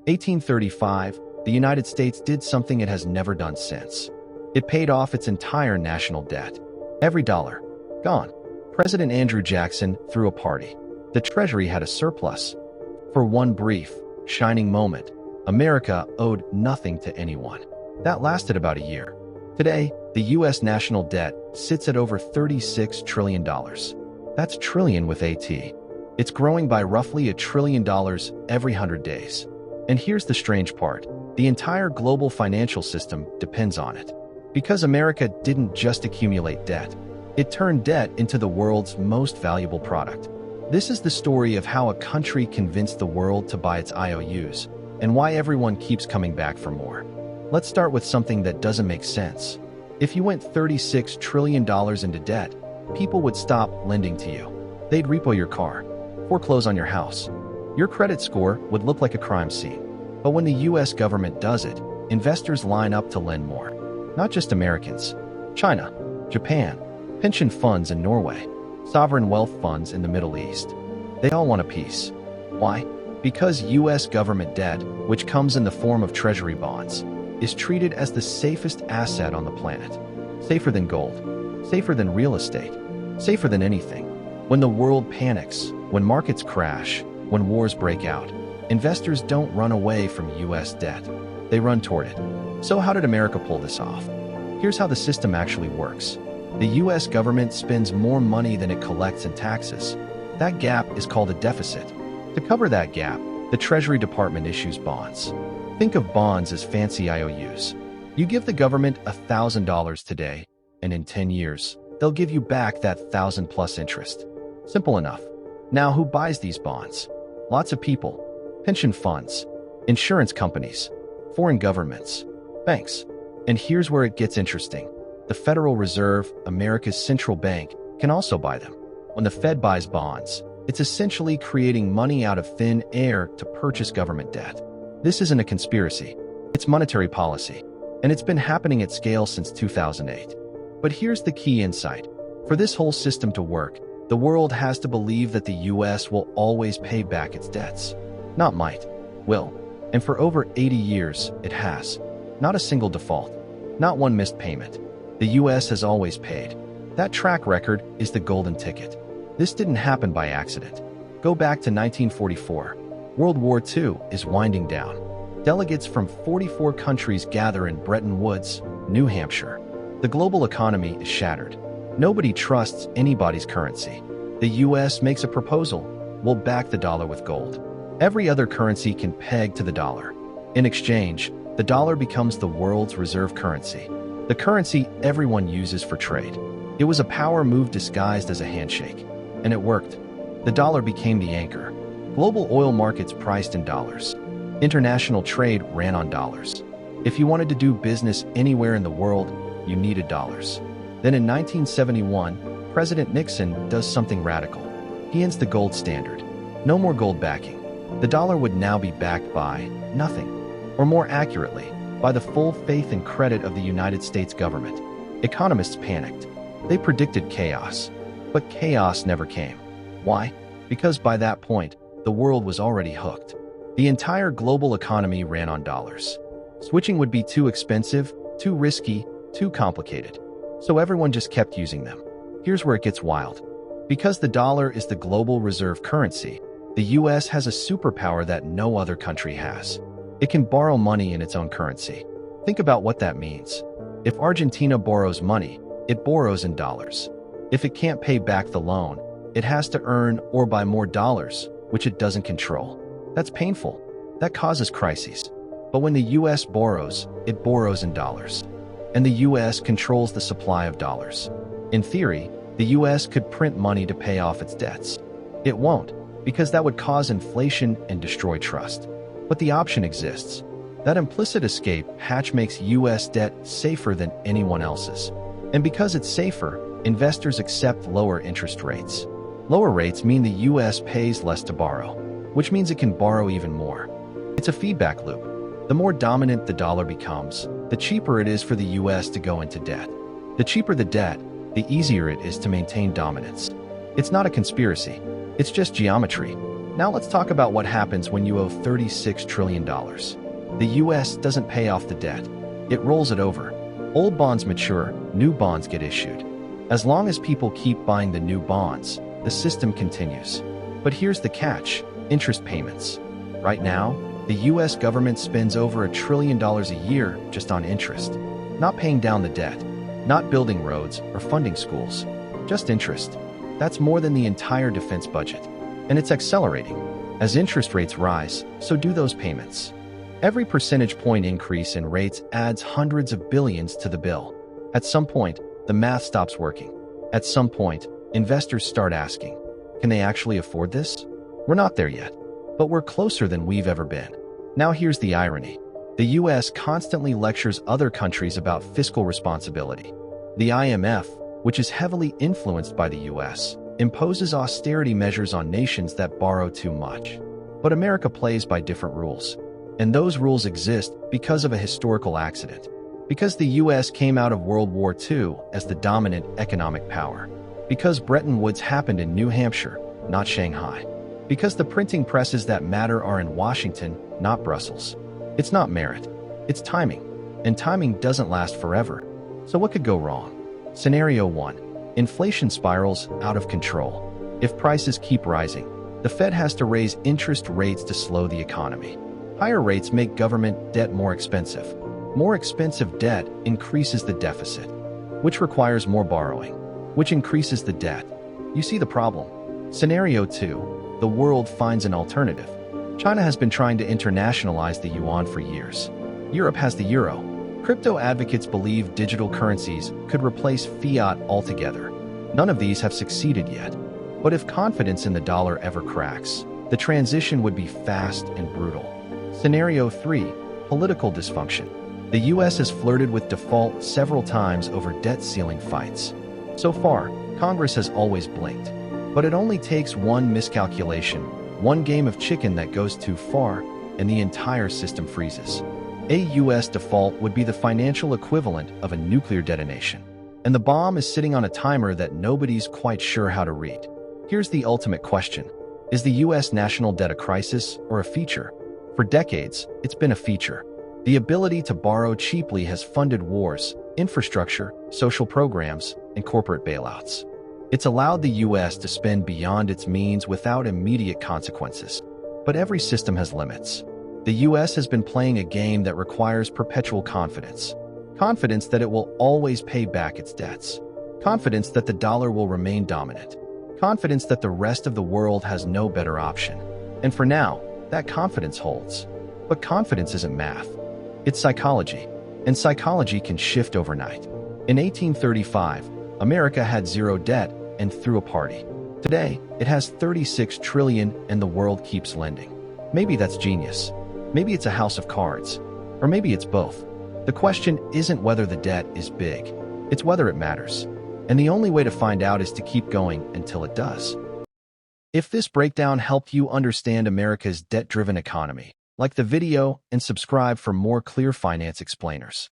1835, the United States did something it has never done since. It paid off its entire national debt. Every dollar. Gone. President Andrew Jackson threw a party. The Treasury had a surplus. For one brief, shining moment, America owed nothing to anyone. That lasted about a year. Today, the U.S. national debt sits at over $36 trillion. That's trillion with a T. It's growing by roughly $1 trillion every 100 days. And here's the strange part. The entire global financial system depends on it. Because America didn't just accumulate debt, it turned debt into the world's most valuable product. This is the story of how a country convinced the world to buy its IOUs, and why everyone keeps coming back for more. Let's start with something that doesn't make sense. If you went $36 trillion into debt, people would stop lending to you. They'd repo your car, foreclose on your house. Your credit score would look like a crime scene. But when the U.S. government does it, investors line up to lend more. Not just Americans. China, Japan, pension funds in Norway, sovereign wealth funds in the Middle East. They all want a piece. Why? Because U.S. government debt, which comes in the form of Treasury bonds, is treated as the safest asset on the planet. Safer than gold, safer than real estate, safer than anything. When the world panics, when markets crash, when wars break out, investors don't run away from U.S. debt. They run toward it. So how did America pull this off? Here's how the system actually works. The U.S. government spends more money than it collects in taxes. That gap is called a deficit. To cover that gap, the Treasury Department issues bonds. Think of bonds as fancy IOUs. You give the government $1,000 today, and in 10 years, they'll give you back that 1,000 plus interest. Simple enough. Now, who buys these bonds? Lots of people. Pension funds, insurance companies, foreign governments, banks. And here's where it gets interesting. The Federal Reserve, America's central bank, can also buy them. When the Fed buys bonds, it's essentially creating money out of thin air to purchase government debt. This isn't a conspiracy. It's monetary policy. And it's been happening at scale since 2008. But here's the key insight. For this whole system to work, the world has to believe that the U.S. will always pay back its debts. Not might, will. And for over 80 years, it has. Not a single default. Not one missed payment. The U.S. has always paid. That track record is the golden ticket. This didn't happen by accident. Go back to 1944. World War II is winding down. Delegates from 44 countries gather in Bretton Woods, New Hampshire. The global economy is shattered. Nobody trusts anybody's currency. The U.S. makes a proposal. We'll back the dollar with gold. Every other currency can peg to the dollar. In exchange, the dollar becomes the world's reserve currency. The currency everyone uses for trade. It was a power move disguised as a handshake. And it worked. The dollar became the anchor. Global oil markets priced in dollars. International trade ran on dollars. If you wanted to do business anywhere in the world, you needed dollars. Then in 1971, President Nixon does something radical. He ends the gold standard. No more gold backing. The dollar would now be backed by nothing. Or more accurately, by the full faith and credit of the United States government. Economists panicked. They predicted chaos. But chaos never came. Why? Because by that point, the world was already hooked. The entire global economy ran on dollars. Switching would be too expensive, too risky, too complicated. So everyone just kept using them. Here's where it gets wild. Because the dollar is the global reserve currency, the U.S. has a superpower that no other country has. It can borrow money in its own currency. Think about what that means. If Argentina borrows money, it borrows in dollars. If it can't pay back the loan, it has to earn or buy more dollars, which it doesn't control. That's painful. That causes crises. But when the U.S. borrows, it borrows in dollars. And the U.S. controls the supply of dollars. In theory, the U.S. could print money to pay off its debts. It won't, because that would cause inflation and destroy trust. But the option exists. That implicit escape hatch makes U.S. debt safer than anyone else's. And because it's safer, investors accept lower interest rates. Lower rates mean the U.S. pays less to borrow, which means it can borrow even more. It's a feedback loop. The more dominant the dollar becomes, the cheaper it is for the U.S. to go into debt. The cheaper the debt, the easier it is to maintain dominance. It's not a conspiracy. It's just geometry. Now let's talk about what happens when you owe $36 trillion. The US doesn't pay off the debt. It rolls it over. Old bonds mature, new bonds get issued. As long as people keep buying the new bonds, the system continues. But here's the catch: interest payments. Right now, the US government spends over $1 trillion a year just on interest. Not paying down the debt, not building roads or funding schools, just interest. That's more than the entire defense budget. And it's accelerating. As interest rates rise, so do those payments. Every percentage point increase in rates adds hundreds of billions to the bill. At some point, the math stops working. At some point, investors start asking, can they actually afford this? We're not there yet, but we're closer than we've ever been. Now here's the irony. The US constantly lectures other countries about fiscal responsibility. The IMF, which is heavily influenced by the US, imposes austerity measures on nations that borrow too much. But America plays by different rules. And those rules exist because of a historical accident. Because the US came out of World War II as the dominant economic power. Because Bretton Woods happened in New Hampshire, not Shanghai. Because the printing presses that matter are in Washington, not Brussels. It's not merit, it's timing. And timing doesn't last forever. So what could go wrong? Scenario 1. Inflation spirals out of control. If prices keep rising, the Fed has to raise interest rates to slow the economy. Higher rates make government debt more expensive. More expensive debt increases the deficit, which requires more borrowing, which increases the debt. You see the problem? Scenario 2. The world finds an alternative. China has been trying to internationalize the yuan for years. Europe has the euro. Crypto advocates believe digital currencies could replace fiat altogether. None of these have succeeded yet. But if confidence in the dollar ever cracks, the transition would be fast and brutal. Scenario 3. Political dysfunction. The US has flirted with default several times over debt ceiling fights. So far, Congress has always blinked. But it only takes one miscalculation, one game of chicken that goes too far, and the entire system freezes. A US default would be the financial equivalent of a nuclear detonation. And the bomb is sitting on a timer that nobody's quite sure how to read. Here's the ultimate question. Is the US national debt a crisis or a feature? For decades, it's been a feature. The ability to borrow cheaply has funded wars, infrastructure, social programs, and corporate bailouts. It's allowed the US to spend beyond its means without immediate consequences. But every system has limits. The US has been playing a game that requires perpetual confidence. Confidence that it will always pay back its debts. Confidence that the dollar will remain dominant. Confidence that the rest of the world has no better option. And for now, that confidence holds. But confidence isn't math. It's psychology. And psychology can shift overnight. In 1835, America had zero debt and threw a party. Today, it has 36 trillion and the world keeps lending. Maybe that's genius. Maybe it's a house of cards. Or maybe it's both. The question isn't whether the debt is big. It's whether it matters. And the only way to find out is to keep going until it does. If this breakdown helped you understand America's debt-driven economy, like the video and subscribe for more clear finance explainers.